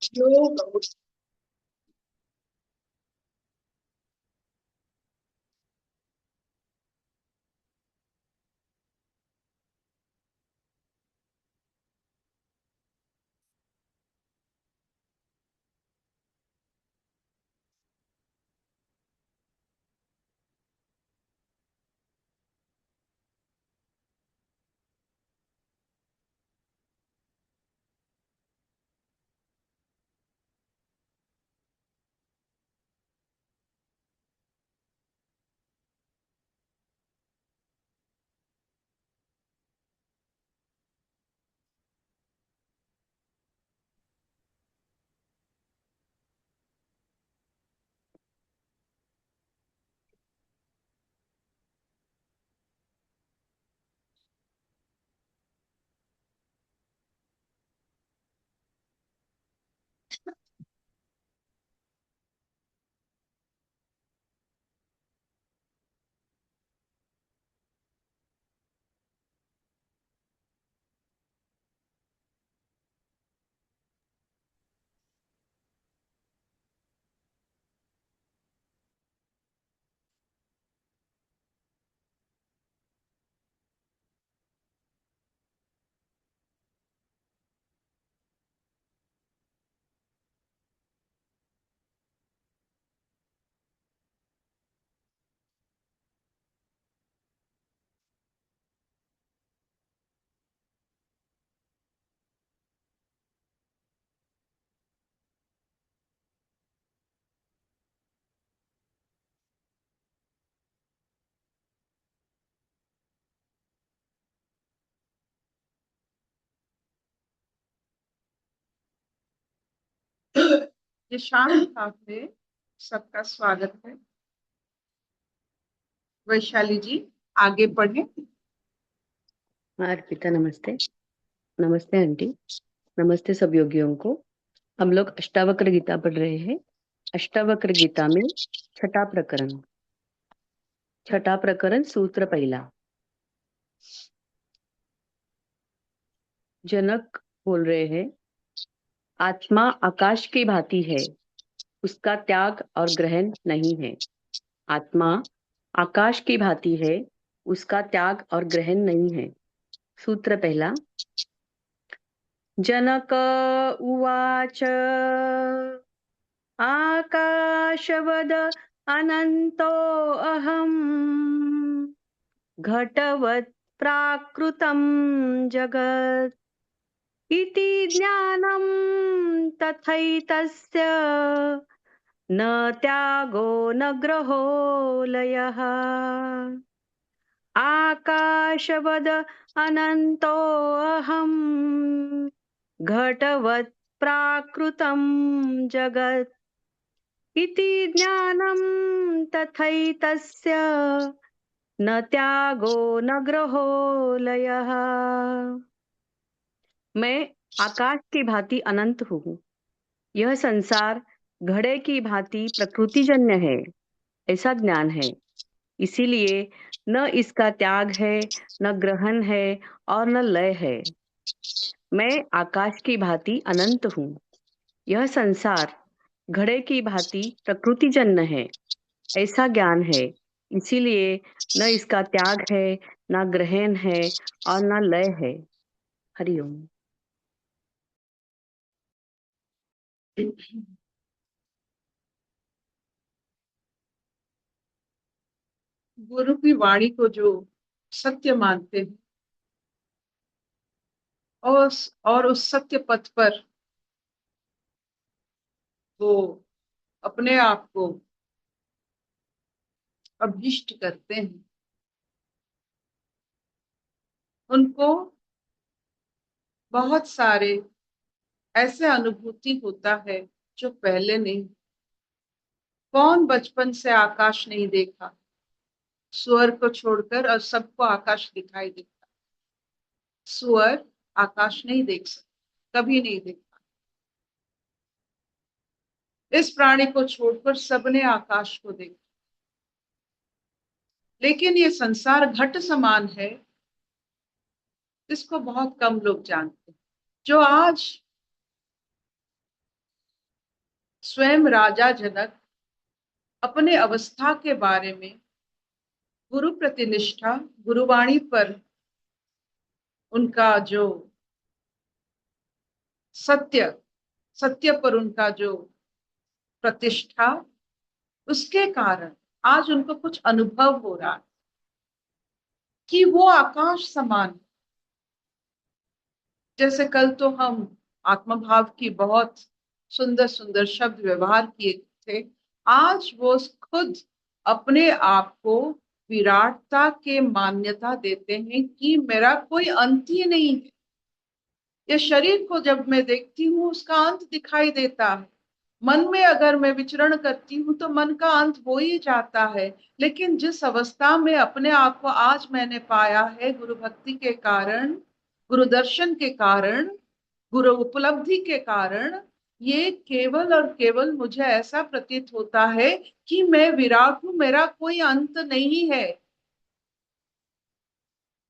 योग। ये शाम भाव में सबका स्वागत है। वैशाली जी आगे पढ़े। अर्पिता नमस्ते। नमस्ते आंटी। नमस्ते सब योगियों को। हम लोग अष्टावक्र गीता पढ़ रहे हैं। अष्टावक्र गीता में छठा प्रकरण सूत्र पहला। जनक बोल रहे हैं, आत्मा आकाश की भांति है, उसका त्याग और ग्रहण नहीं है। आत्मा आकाश की भांति है, उसका त्याग और ग्रहण नहीं है। सूत्र पहला। जनक उवाच आकाशवद अनन्तो अहम् घटवत् प्राकृतं जगत् इति ज्ञानं तथैतस्य न त्यागो न ग्रहो लयः। आकाशवद अनन्तो अहम् घटवत् प्राकृतं जगत् इति ज्ञानं तथैतस्य न त्यागो न ग्रहो लयः। मैं आकाश की भांति अनंत हूँ। यह संसार घड़े की भांति प्रकृतिजन्य है, ऐसा ज्ञान है। इसीलिए न इसका त्याग है, न ग्रहण है और न लय है। मैं आकाश की भांति अनंत हूँ। यह संसार घड़े की भांति प्रकृतिजन्य है, ऐसा ज्ञान है। इसीलिए न इसका त्याग है, न ग्रहण है और न लय है। हरिओम। गुरु की वाणी को जो सत्य मानते हैं और उस सत्य पथ पर वो अपने आप को अभिष्ट करते हैं, उनको बहुत सारे ऐसे अनुभूति होता है जो पहले नहीं। कौन बचपन से आकाश नहीं देखा? सुअर को छोड़कर और सबको आकाश दिखाई देता। सुअर आकाश नहीं देख सकता, कभी नहीं देखा। इस प्राणी को छोड़कर सबने आकाश को देखा। लेकिन ये संसार घट समान है, इसको बहुत कम लोग जानते हैं। जो आज स्वयं राजा जनक अपने अवस्था के बारे में गुरु प्रतिनिष्ठा, गुरुवाणी पर उनका जो सत्य, सत्य पर उनका जो प्रतिष्ठा, उसके कारण आज उनको कुछ अनुभव हो रहा है कि वो आकाश समान। जैसे कल तो हम आत्मभाव की बहुत सुंदर सुंदर शब्द व्यवहार किए थे, आज वो खुद अपने आप को विराटता के मान्यता देते हैं कि मेरा कोई अंत ही नहीं है। ये शरीर को जब मैं देखती हूँ उसका अंत दिखाई देता है, मन में अगर मैं विचरण करती हूँ तो मन का अंत हो ही जाता है। लेकिन जिस अवस्था में अपने आप को आज मैंने पाया है गुरु भक्ति के कारण, गुरु दर्शन के कारण, गुरु उपलब्धि के कारण, ये केवल और केवल मुझे ऐसा प्रतीत होता है कि मैं विराट हूं, मेरा कोई अंत नहीं है।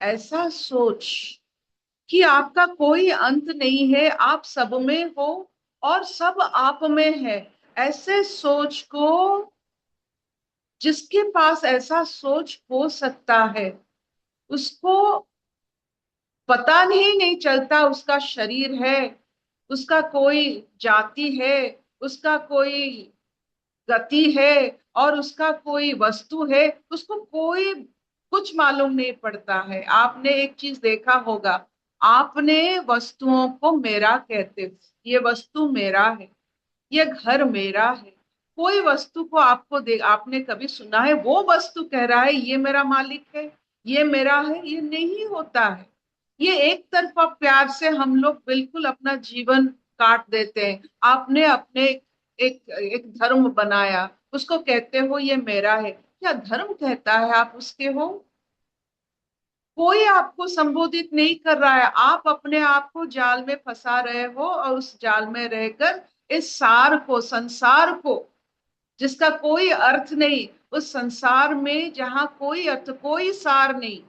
ऐसा सोच कि आपका कोई अंत नहीं है, आप सब में हो और सब आप में है, ऐसे सोच को, जिसके पास ऐसा सोच हो सकता है उसको पता नहीं चलता उसका शरीर है, उसका कोई जाति है, उसका कोई गति है और उसका कोई वस्तु है, उसको कोई कुछ मालूम नहीं पड़ता है। आपने एक चीज देखा होगा, आपने वस्तुओं को मेरा कहते हो, ये वस्तु मेरा है, ये घर मेरा है। कोई वस्तु को आपको दे, आपने कभी सुना है वो वस्तु कह रहा है ये मेरा मालिक है, ये मेरा है? ये नहीं होता है। ये एक तरफा प्यार से हम लोग बिल्कुल अपना जीवन काट देते हैं। आपने अपने एक एक धर्म बनाया, उसको कहते हो ये मेरा है। क्या धर्म कहता है आप उसके हो? कोई आपको संबोधित नहीं कर रहा है, आप अपने आप को जाल में फंसा रहे हो और उस जाल में रहकर इस सार को, संसार को, जिसका कोई अर्थ नहीं, उस संसार में जहां कोई अर्थ, कोई सार नहीं,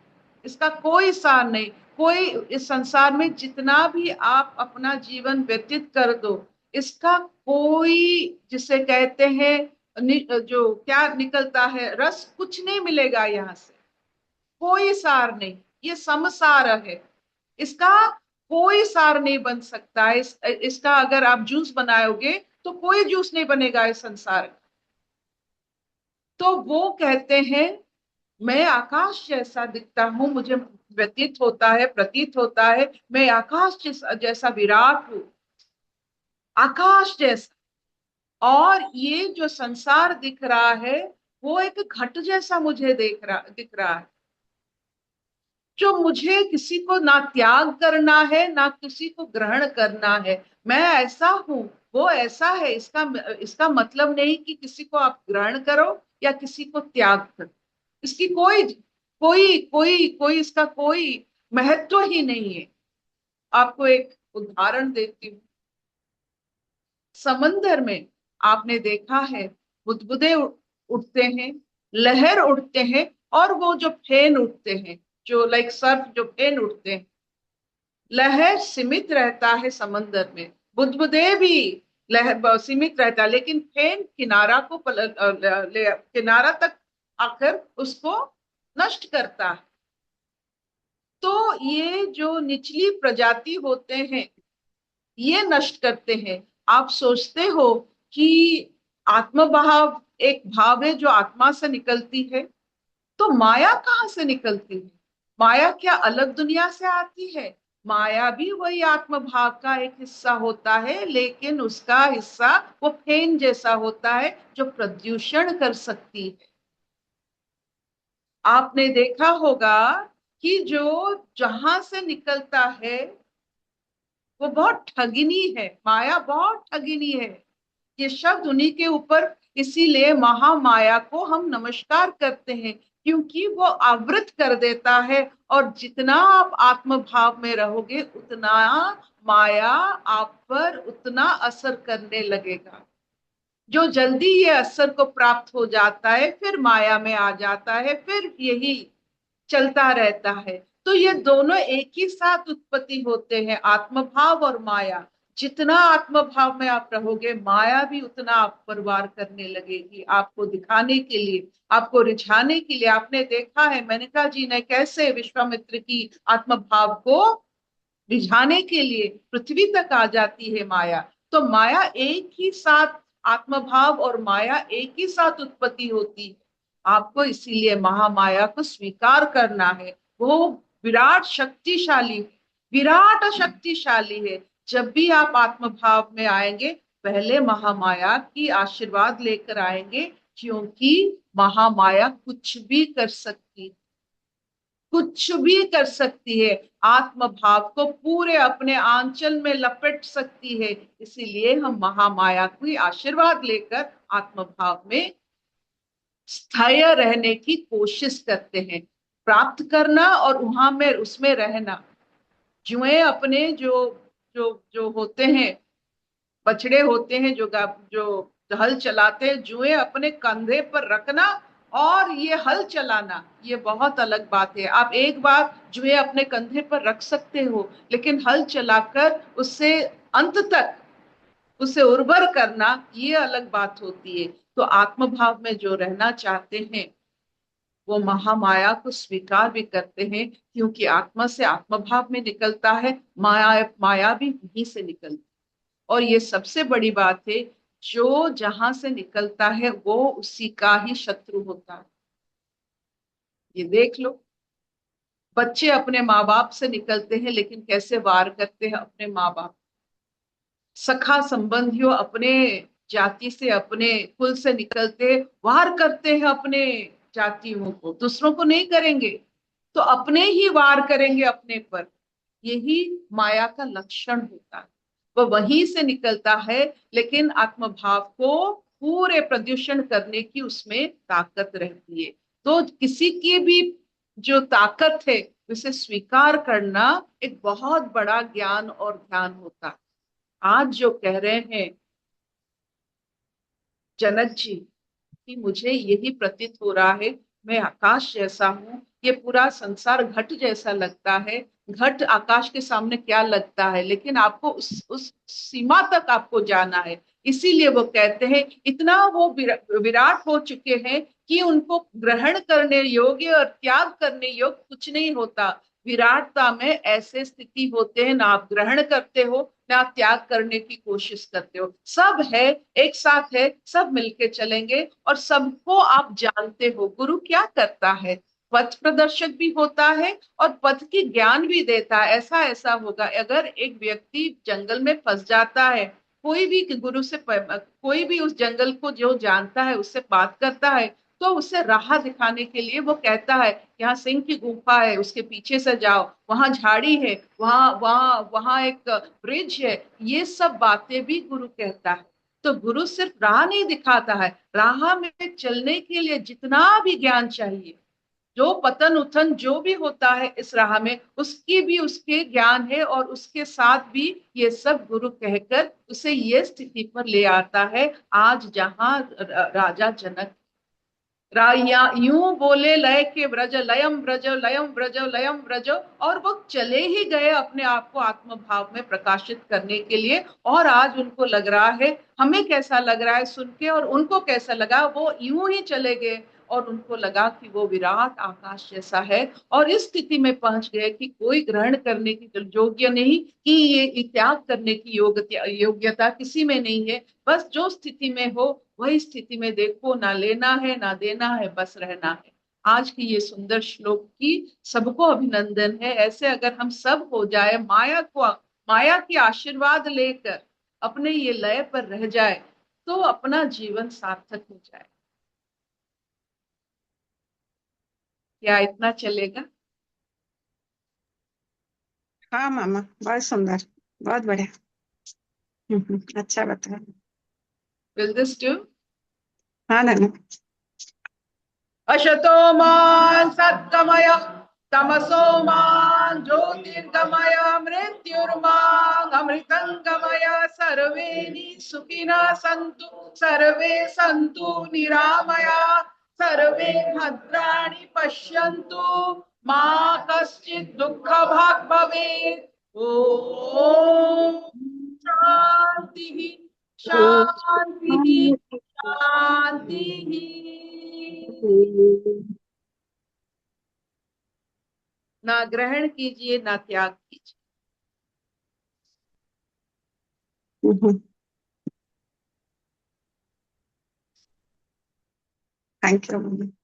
इसका कोई सार नहीं, कोई, इस संसार में जितना भी आप अपना जीवन व्यतीत कर दो, इसका कोई, जिसे कहते हैं जो क्या निकलता है रस, कुछ नहीं मिलेगा यहाँ से, कोई सार नहीं। ये समसार है, इसका कोई सार नहीं बन सकता है। इसका अगर आप जूस बनाओगे तो कोई जूस नहीं बनेगा इस संसार का। तो वो कहते हैं मैं आकाश जैसा दिखता हूं, मुझे व्यतीत होता है, प्रतीत होता है मैं आकाश जैसा विराट हूं, आकाश जैसा। और ये जो संसार दिख रहा है वो एक घट जैसा मुझे दिख रहा है, जो मुझे किसी को ना त्याग करना है ना किसी को ग्रहण करना है। मैं ऐसा हूं, वो ऐसा है, इसका मतलब नहीं कि किसी को आप ग्रहण करो या किसी को त्याग करो। इसकी कोई कोई कोई कोई इसका कोई महत्व ही नहीं है। आपको एक उदाहरण देती हूँ। समंदर में आपने देखा है बुदबुदे उठते हैं, लहर उठते हैं, और वो जो फेन उठते हैं, जो लाइक सर्फ, जो फेन उठते हैं, लहर सीमित रहता है समंदर में, बुदबुदे भी लहर सीमित रहता है, लेकिन फेन किनारा को किनारा तक आकर उसको नष्ट करता है। तो ये जो निचली प्रजाति होते हैं ये नष्ट करते हैं। आप सोचते हो कि आत्मभाव एक भाव है जो आत्मा से निकलती है, तो माया कहाँ से निकलती है? माया क्या अलग दुनिया से आती है? माया भी वही आत्म भाव का एक हिस्सा होता है, लेकिन उसका हिस्सा वो फेन जैसा होता है जो प्रदूषण कर सकती है। आपने देखा होगा कि जो जहां से निकलता है वो बहुत ठगिनी है, माया बहुत ठगिनी है। ये शब्द उन्हीं के ऊपर, इसीलिए महामाया को हम नमस्कार करते हैं, क्योंकि वो आवृत कर देता है। और जितना आप आत्म भाव में रहोगे उतना माया आप पर उतना असर करने लगेगा। जो जल्दी ये असर को प्राप्त हो जाता है फिर माया में आ जाता है, फिर यही चलता रहता है। तो ये दोनों एक ही साथ उत्पत्ति होते हैं, आत्मभाव और माया। जितना आत्म भाव में आप रहोगे, माया भी उतना आप पर वार करने लगेगी, आपको दिखाने के लिए, आपको रिझाने के लिए। आपने देखा है मेनका जी ने कैसे विश्वामित्र की आत्म भाव को रिझाने के लिए पृथ्वी तक आ जाती है माया। तो माया एक ही साथ, आत्मभाव और माया एक ही साथ उत्पत्ति होती है। आपको इसीलिए महामाया को स्वीकार करना है। वो विराट शक्तिशाली, विराट शक्तिशाली है। जब भी आप आत्मभाव में आएंगे, पहले महामाया की आशीर्वाद लेकर आएंगे, क्योंकि महामाया कुछ भी कर सकती, कुछ भी कर सकती है। आत्म भाव को पूरे अपने आंचल में लपेट सकती है। इसीलिए हम महामाया की आशीर्वाद लेकर आत्म भाव में स्थायी रहने की कोशिश करते हैं, प्राप्त करना और वहां में उसमें रहना। जुए अपने जो जो जो होते हैं, बछड़े होते हैं जो हल चलाते हैं, जुए अपने कंधे पर रखना और ये हल चलाना, ये बहुत अलग बात है। आप एक बार जुए अपने कंधे पर रख सकते हो, लेकिन हल चलाकर उससे अंत तक उसे उर्वर करना, ये अलग बात होती है। तो आत्मभाव में जो रहना चाहते हैं, वो महामाया को स्वीकार भी करते हैं, क्योंकि आत्मा से आत्मभाव में निकलता है, माया माया भी वहीं से निकलती है। और ये सबसे बड़ी बात है, जो जहां से निकलता है वो उसी का ही शत्रु होता है। ये देख लो, बच्चे अपने माँ बाप से निकलते हैं, लेकिन कैसे वार करते हैं अपने माँ बाप। सखा संबंधियों अपने जाति से, अपने कुल से निकलते, वार करते हैं अपने जातियों को, दूसरों को नहीं करेंगे, तो अपने ही वार करेंगे अपने पर। यही माया का लक्षण होता है, वह वहीं से निकलता है। लेकिन आत्मभाव को पूरे प्रदूषण करने की उसमें ताकत रहती है। तो किसी की भी जो ताकत है, उसे स्वीकार करना एक बहुत बड़ा ज्ञान और ध्यान होता है। आज जो कह रहे हैं जनक जी कि मुझे यही प्रतीत हो रहा है, मैं आकाश जैसा हूँ, ये पूरा संसार घट जैसा लगता है। घट आकाश के सामने क्या लगता है, लेकिन आपको उस सीमा तक आपको जाना है। इसीलिए वो कहते हैं, इतना वो विराट हो चुके हैं कि उनको ग्रहण करने योग्य और त्याग करने योग्य कुछ नहीं होता। विराटता में ऐसे स्थिति होते हैं, ना आप ग्रहण करते हो, ना आप त्याग करने की कोशिश करते हो, सब है, एक साथ है, सब मिलके चलेंगे और सबको आप जानते हो। गुरु क्या करता है, पथ प्रदर्शक भी होता है और पथ की ज्ञान भी देता है। ऐसा ऐसा होगा, अगर एक व्यक्ति जंगल में फंस जाता है, कोई भी गुरु से कोई भी उस जंगल को जो जानता है उससे बात करता है, तो उसे राह दिखाने के लिए वो कहता है, यहाँ सिंह की गुफा है, उसके पीछे से जाओ, वहां झाड़ी है, वहां वहां वहां एक ब्रिज है। ये सब बातें भी गुरु कहता है। तो गुरु सिर्फ राह नहीं दिखाता है, राह में चलने के लिए जितना भी ज्ञान चाहिए, जो पतन उथन जो भी होता है इस राह में, उसकी भी उसके ज्ञान है, और उसके साथ भी ये सब गुरु कहकर उसे ये स्थिति पर ले आता है, आज जहां राजा जनक राया यूं बोले लय के ब्रज लयम ब्रज लयम ब्रज लयम ब्रज, और वो चले ही गए अपने आप को आत्म भाव में प्रकाशित करने के लिए। और आज उनको लग रहा है, हमें कैसा लग रहा है सुन के, और उनको कैसा लगा, वो यूं ही चले गए और उनको लगा कि वो विराट आकाश जैसा है। और इस स्थिति में पहुंच गए कि कोई ग्रहण करने की योग्य नहीं, कि ये त्याग करने की योग्यता किसी में नहीं है। बस जो स्थिति में हो वही स्थिति में देखो, ना लेना है ना देना है, बस रहना है। आज की ये सुंदर श्लोक की सबको अभिनंदन है। ऐसे अगर हम सब हो जाए, माया की आशीर्वाद लेकर अपने ये लय पर रह जाए, तो अपना जीवन सार्थक हो जाए। क्या इतना चलेगा? हाँ मामा, बहुत सुंदर, बहुत बढ़िया। अच्छा बताया। Will this do? हाँ नाना। अशतो मा सत्तमय, तमसो मा ज्योतिर्गमय, मृत्युर्मा अमृतंगमय। सर्वे सुखिनः सन्तु, सर्वे सन्तु निरामया, सर्वे भद्राणि पश्यन्तु, मा कश्चित् दुःखभाग् भवेत्। ओम शांति ही शांति ही शांति ही। ना ग्रहण कीजिए ना त्याग कीजिए। Thank you.